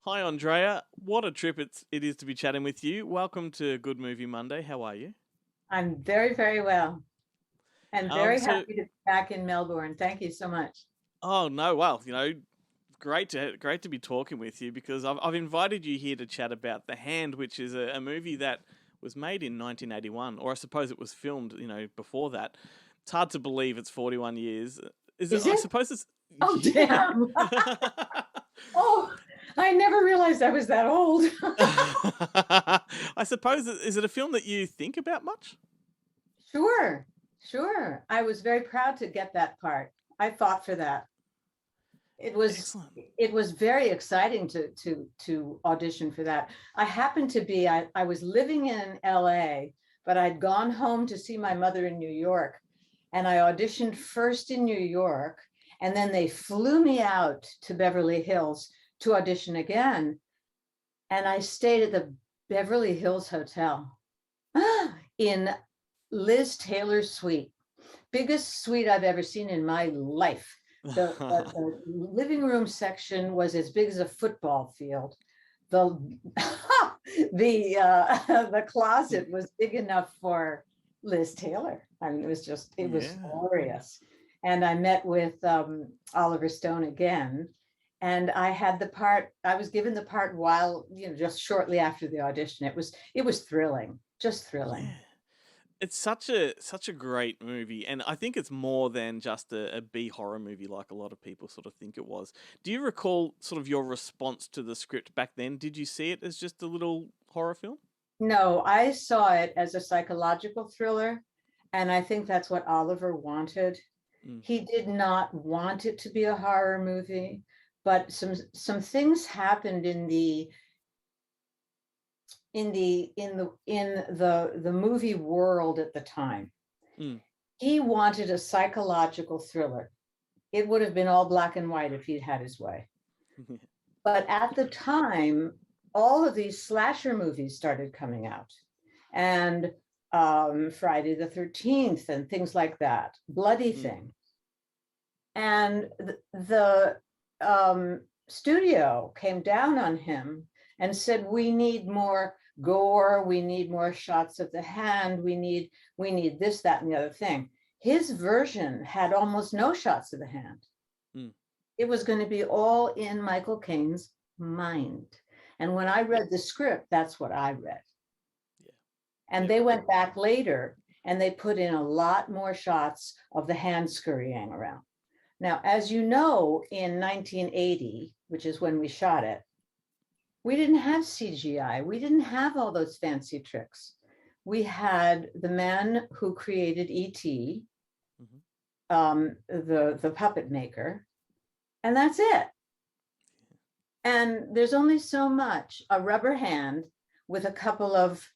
Hi, Andrea. What a trip it is to be chatting with you. Welcome to Good Movie Monday. How are you? I'm very, very well and Um, very so happy to be back in Melbourne. Thank you so much. oh no, well, great to be talking with you because I've invited you here to chat about The Hand, which is a movie that was made in 1981, or I suppose it was filmed, before that. It's hard to believe it's 41 years. Is it? Is I it? suppose it's Oh, yeah. damn. Oh, I never realized I was that old. I suppose is it a film that you think about much? Sure, sure. I was very proud to get that part. I fought for that. It was Excellent. it was very exciting to audition for that. I was living in LA, but I'd gone home to see my mother in New York, and I auditioned first in New York, and then they flew me out to Beverly Hills to audition again, and I stayed at the Beverly Hills Hotel in Liz Taylor's suite, biggest suite I've ever seen in my life. The living room section was as big as a football field. The the closet was big enough for Liz Taylor. I mean, it was Yeah. glorious. And I met with Oliver Stone again, and I had the part. I was given the part while just shortly after the audition. It was thrilling, just Yeah. thrilling. It's such a great movie, and I think it's more than just a B horror movie like a lot of people sort of think it was. Do you recall sort of your response to the script back then? Did you see it as just a little horror film? No, I saw it as a psychological thriller, and I think that's what Oliver wanted. Mm, He did not want it to be a horror movie, but some things happened in the movie world at the time. mm. He wanted a psychological thriller. It would have been all black and white if he'd had his way. But at the time, all of these slasher movies started coming out, and Friday the 13th and things like that, bloody Mm, things. And the studio came down on him and said, "We need more gore. We need more shots of the hand. We need this, that, and the other thing." His version had almost no shots of the hand. mm. It was going to be all in Michael Caine's mind. And when I Yeah, read the script, that's what I read. yeah, And yeah. they went back later and they put in a lot more shots of the hand scurrying around. Now, as you know, in 1980, which is when we shot it, we didn't have CGI. We didn't have all those fancy tricks. We had the man who created ET, Hmm. the puppet maker, and that's it. And there's only so much a rubber hand with a couple of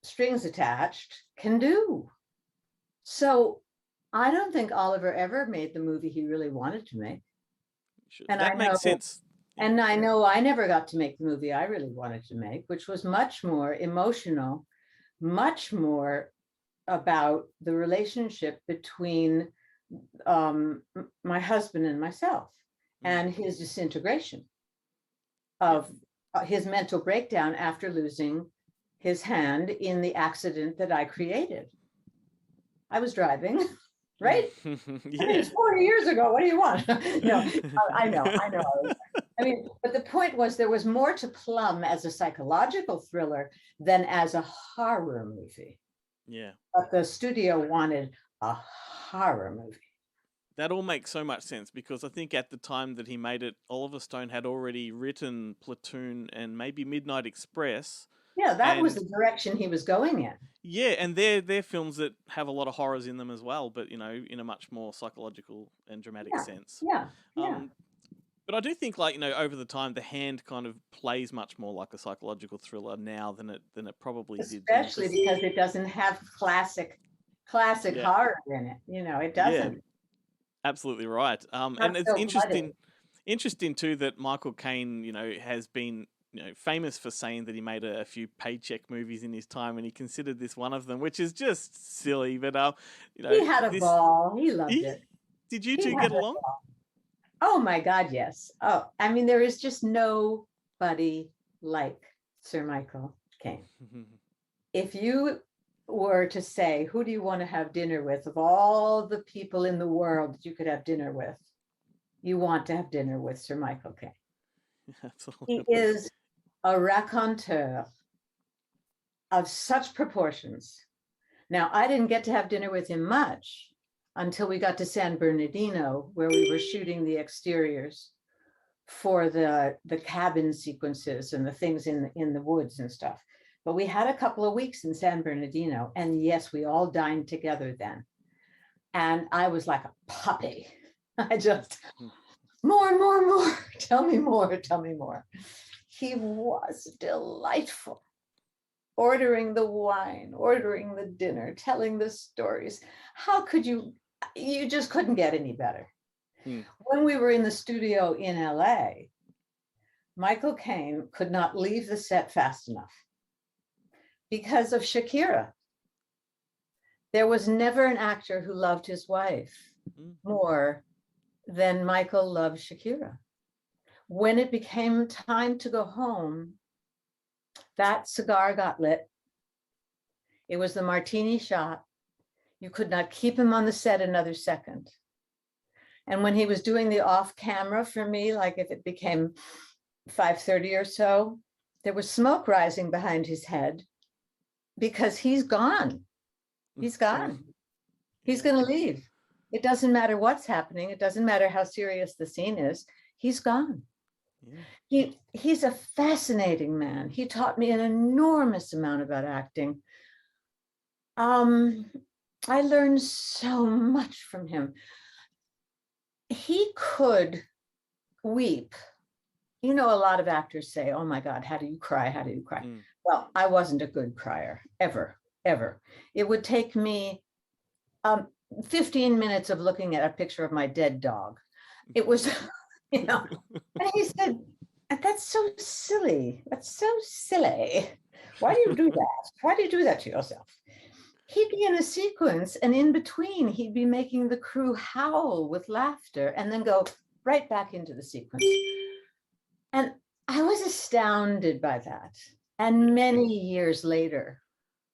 strings attached can do. So I don't think Oliver ever made the movie he really wanted to make. Sure. And I That makes know sense. Yeah. and I know I never got to make the movie I really wanted to make, which was much more emotional, much more about the relationship between my husband and myself, Mm. and his disintegration Yep. of his mental breakdown after losing his hand in the accident that I created. I was driving, right? I mean, Yeah. it's 40 years ago. What do you want? No, I know. I mean, but the point was there was more to Plum as a psychological thriller than as a horror movie. Yeah. But the studio wanted a horror movie. That all makes so much sense because I think at the time that he made it, Oliver Stone had already written Platoon and maybe Midnight Express, Yeah, that was and the direction he was going in. yeah, and they're films that have a lot of horrors in them as well, but in a much more psychological and dramatic Yeah, sense. yeah, yeah. Um, but I do think over the time, The Hand kind of plays much more like a psychological thriller now than it probably did then, Especially because because it doesn't have classic yeah, horror in it. It yeah, doesn't. absolutely right. And Not it's so blooded. interesting too that Michael Caine, has been famous for saying that he made a few paycheck movies in his time, and he considered this one of them, which is just silly. But He had a this ball. He loved he, it. did you He two had get a along? Oh my God, yes. Oh, I mean, there is just no anybody like Sir Michael Caine. If you were to say, who do you want to have dinner with of all the people in the world that you could have dinner with, you want to have dinner with Sir Michael Caine. Absolutely. He is a raconteur of such proportions. Now, I didn't get to have dinner with him much until we got to San Bernardino, where we were shooting the exteriors for the cabin sequences and the things in the woods and stuff. But we had a couple of weeks in San Bernardino, and yes, we all dined together then. And I was like a puppy. I just, more and more and more, tell me more, tell me more. He was delightful. Ordering the wine, ordering the dinner, telling the stories. How could you just couldn't get any better. When we were in the studio in LA, Michael Caine could not leave the set fast enough because of Shakira. There was never an actor who loved his wife more than Michael loved Shakira. When it became time to go home, that cigar got lit. It was the martini shot. You could not keep him on the set another second. And when he was doing the off camera for me, like if it became 5:30 or so, there was smoke rising behind his head because he's gone. He's gone. He's going to leave. It doesn't matter what's happening. It doesn't matter how serious the scene is. He's gone. He's a fascinating man. He taught me an enormous amount about acting. I learned so much from him. He could weep. You know, a lot of actors say, oh my God, how do you cry? How do you cry? Well, I wasn't a good crier, ever. It would take me 15 minutes of looking at a picture of my dead dog. It was, you know, and he said, that's so silly. That's so silly. Why do you do that? Why do you do that to yourself? He'd be in a sequence, and in between, he'd be making the crew howl with laughter and then go right back into the sequence. And I was astounded by that. And many years later,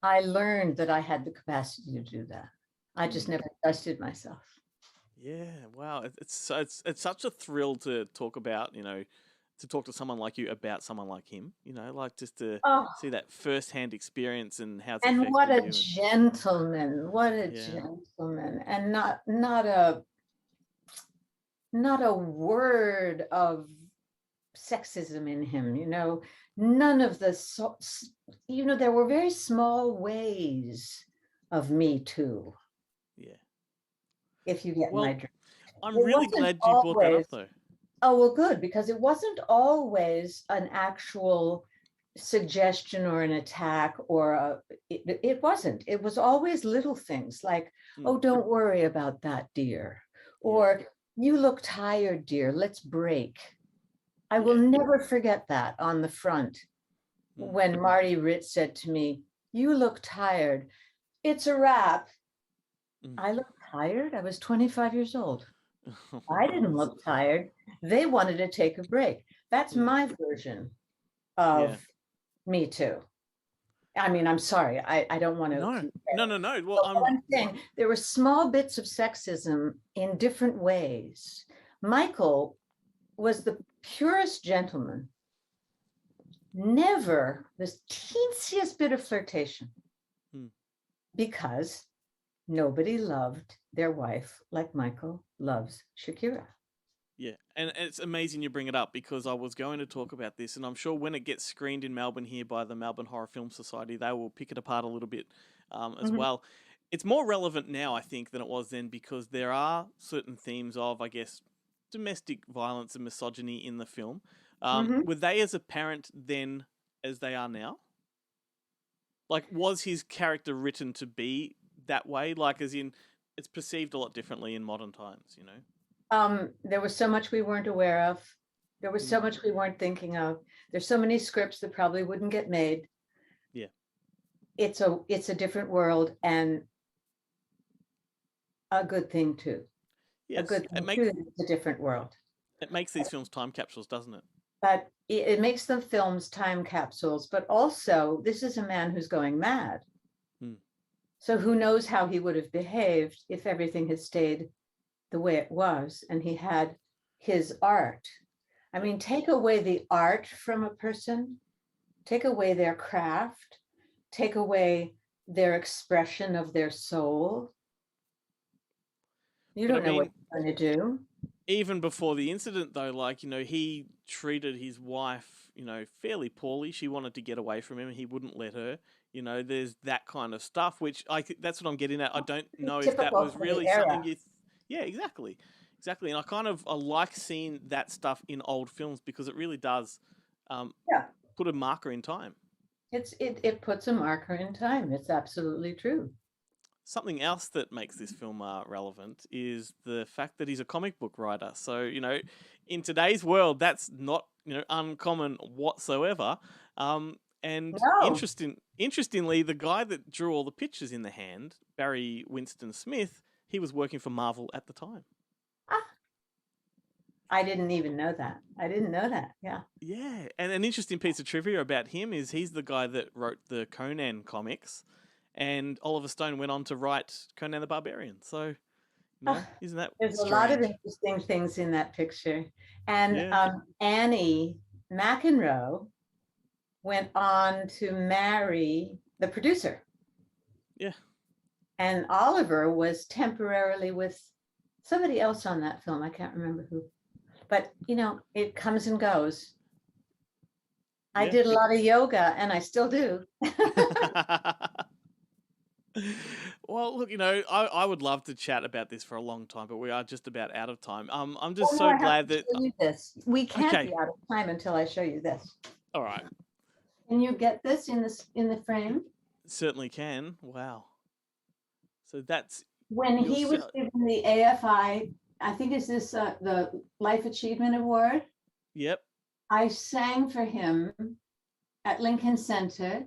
I learned that I had the capacity to do that. I just never trusted myself. Yeah, wow. It's such a thrill to talk about, you know, to talk to someone like you about someone like him, you know, like just to see that firsthand experience and how it's and affected what a you. Gentleman, what a gentleman, and not a word of sexism in him, you know, none of the, you know, there were very small ways of Me Too. Yeah. If you get my drift. I'm really glad you brought that up though. Oh, well, good, because it wasn't always an actual suggestion or an attack or it wasn't. It was always little things like, oh, don't worry about that, dear. Or you look tired, dear, let's break. I will never forget that on the front when Marty Ritz said to me, you look tired. It's a wrap. I look tired. I was 25 years old. I didn't look tired. They wanted to take a break. That's my version of Me Too. I mean, I'm sorry. I don't want to. No. Well, I'm saying there were small bits of sexism in different ways. Michael was the purest gentleman. Never the teensiest bit of flirtation. Because nobody loved their wife like Michael loves Shakira. Yeah, and it's amazing you bring it up because I was going to talk about this, and I'm sure when it gets screened in Melbourne here by the Melbourne Horror Film Society, they will pick it apart a little bit as well. It's more relevant now, I think, than it was then because there are certain themes of, I guess, domestic violence and misogyny in the film. Were they as apparent then as they are now? Like, was his character written to be that way? Like, as in, it's perceived a lot differently in modern times, you know? There was so much we weren't aware of. There was so much we weren't thinking of. There's so many scripts that probably wouldn't get made. Yeah. It's a different world and a good thing too. Yes. A good thing too. It's a different world. It makes these films time capsules, doesn't it? but it makes the films time capsules. But also, this is a man who's going mad. Hmm. So who knows how he would have behaved if everything had stayed the way it was and he had his art. I mean, take away the art from a person, take away their craft, take away their expression of their soul. You But don't know what you're going to do. even before the incident, though, like, he treated his wife, fairly poorly. She wanted to get away from him, and he wouldn't let her. There's that kind of stuff, which that's what I'm getting at. I don't know if that Typical was for the really era. something yeah, exactly. Exactly. And I like seeing that stuff in old films because it really does Yeah, put a marker in time. it puts a marker in time. It's absolutely true. Something else that makes this film relevant is the fact that he's a comic book writer. So, in today's world, that's not, uncommon whatsoever. And No. interestingly, the guy that drew all the pictures in the hand, Barry Winston Smith, he was working for Marvel at the time. Ah, I didn't even know that. I didn't know that. Yeah. Yeah. And an interesting piece of trivia about him is he's the guy that wrote the Conan comics. And Oliver Stone went on to write Conan the Barbarian. So, isn't that There's strange? a lot of interesting things in that picture. And Yeah. Annie McEnroe went on to marry the producer. Yeah. And Oliver was temporarily with somebody else on that film. I can't remember who. But, it comes and goes. I did a lot of yoga, and I still do. Well, look, I would love to chat about this for a long time, but we are just about out of time. I'm just I glad have to that show you this. We can't Okay. be out of time until I show you this. All right, Can you get this in the frame? certainly can. Wow. So that's When You'll he was sell- given the AFI, I think is this the Life Achievement Award, yep. I sang for him at Lincoln Center,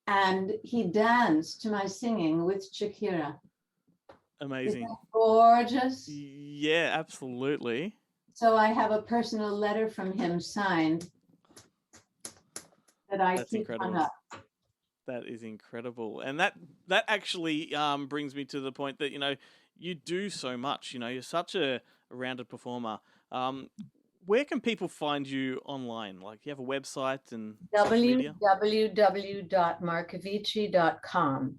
and he danced to my singing with Shakira. Amazing. Isn't that gorgeous? Yeah, absolutely. So I have a personal letter from him signed that I That's keep hung incredible. up. That is incredible, and that actually brings me to the point that you do so much. You're such a rounded performer. Where can people find you online? Like, you have a website and social media? www.marcovicci.com.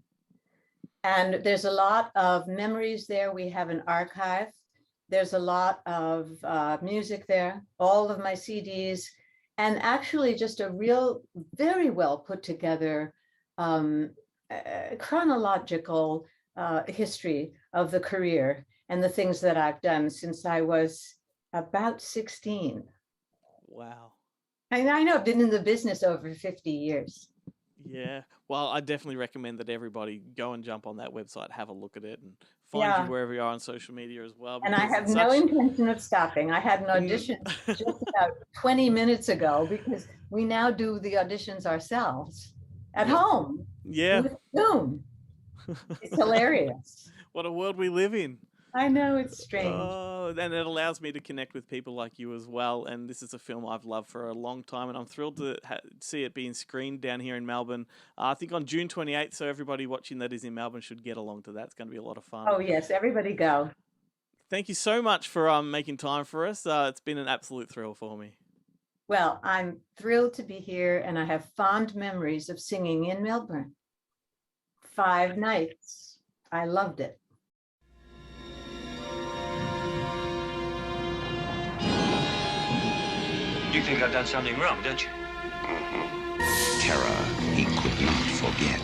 And there's a lot of memories there. We have an archive. There's a lot of music there, all of my CDs, and actually just a real, very well put together chronological history of the career and the things that I've done since I was about 16. Wow. I know I've been in the business over 50 years. Yeah. Well, I definitely recommend that everybody go and jump on that website, have a look at it, and find you wherever you are on social media as well. And I have no intention of stopping. I had an audition just about 20 minutes ago because we now do the auditions ourselves at home. Yeah. With Zoom. It's hilarious. What a world we live in. I know, it's strange. Oh, and it allows me to connect with people like you as well. And this is a film I've loved for a long time, and I'm thrilled to see it being screened down here in Melbourne. I think on June 28th, so everybody watching that is in Melbourne should get along to that. It's going to be a lot of fun. Oh, yes, everybody go. Thank you so much for making time for us. It's been an absolute thrill for me. Well, I'm thrilled to be here, and I have fond memories of singing in Melbourne. 5 nights. I loved it. You think I've done something wrong, don't you? Terror he could not forget.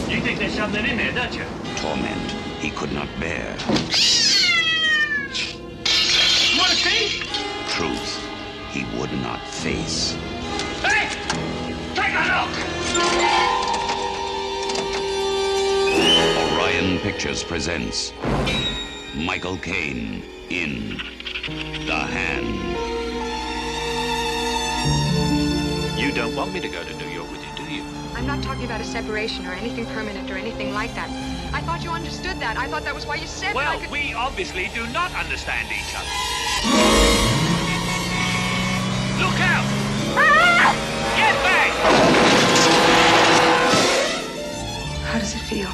You think there's something in there, don't you? Torment he could not bear. You want to see? Truth he would not face. Hey! Take a look! Orion Pictures presents Michael Caine in The Hand. You don't want me to go to New York with you, do you? I'm not talking about a separation or anything permanent or anything like that. I thought you understood that. I thought that was why you said that I Well, could... we obviously do not understand each other. feel?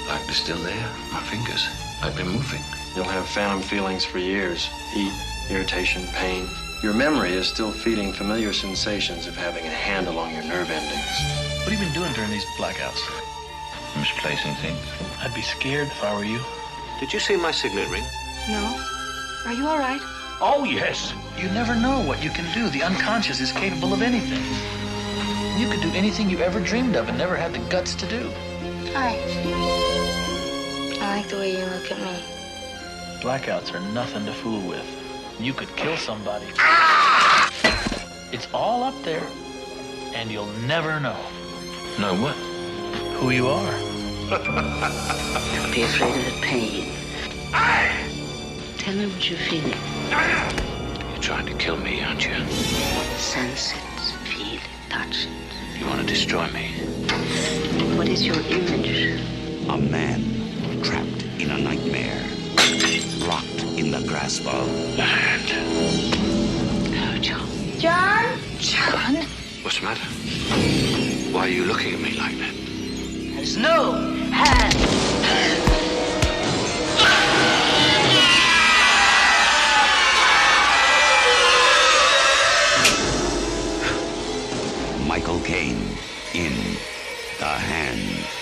Like they're still there, my fingers. Like they're moving. You'll have phantom feelings for years. Heat, irritation, pain. Your memory is still feeding familiar sensations of having a hand along your nerve endings. What have you been doing during these blackouts? Misplacing things. I'd be scared if I were you. Did you see my signet ring? No. Are you all right? Oh, yes. You never know what you can do. The unconscious is capable of anything. You could do anything you ever dreamed of and never had the guts to do. Hi. I like the way you look at me. Blackouts are nothing to fool with. You could kill somebody. It's all up there, and you'll never know. Know what? Who you are. Don't be afraid of the pain. Tell me what you're feeling. You're trying to kill me, aren't you? Sense it, feel it, touch it. You want to destroy me? What is your image? A man trapped in a nightmare, locked in the grasp of The hand. Oh, John. John? John? What's the matter? Why are you looking at me like that? There's no hand. Michael Caine in The Hand.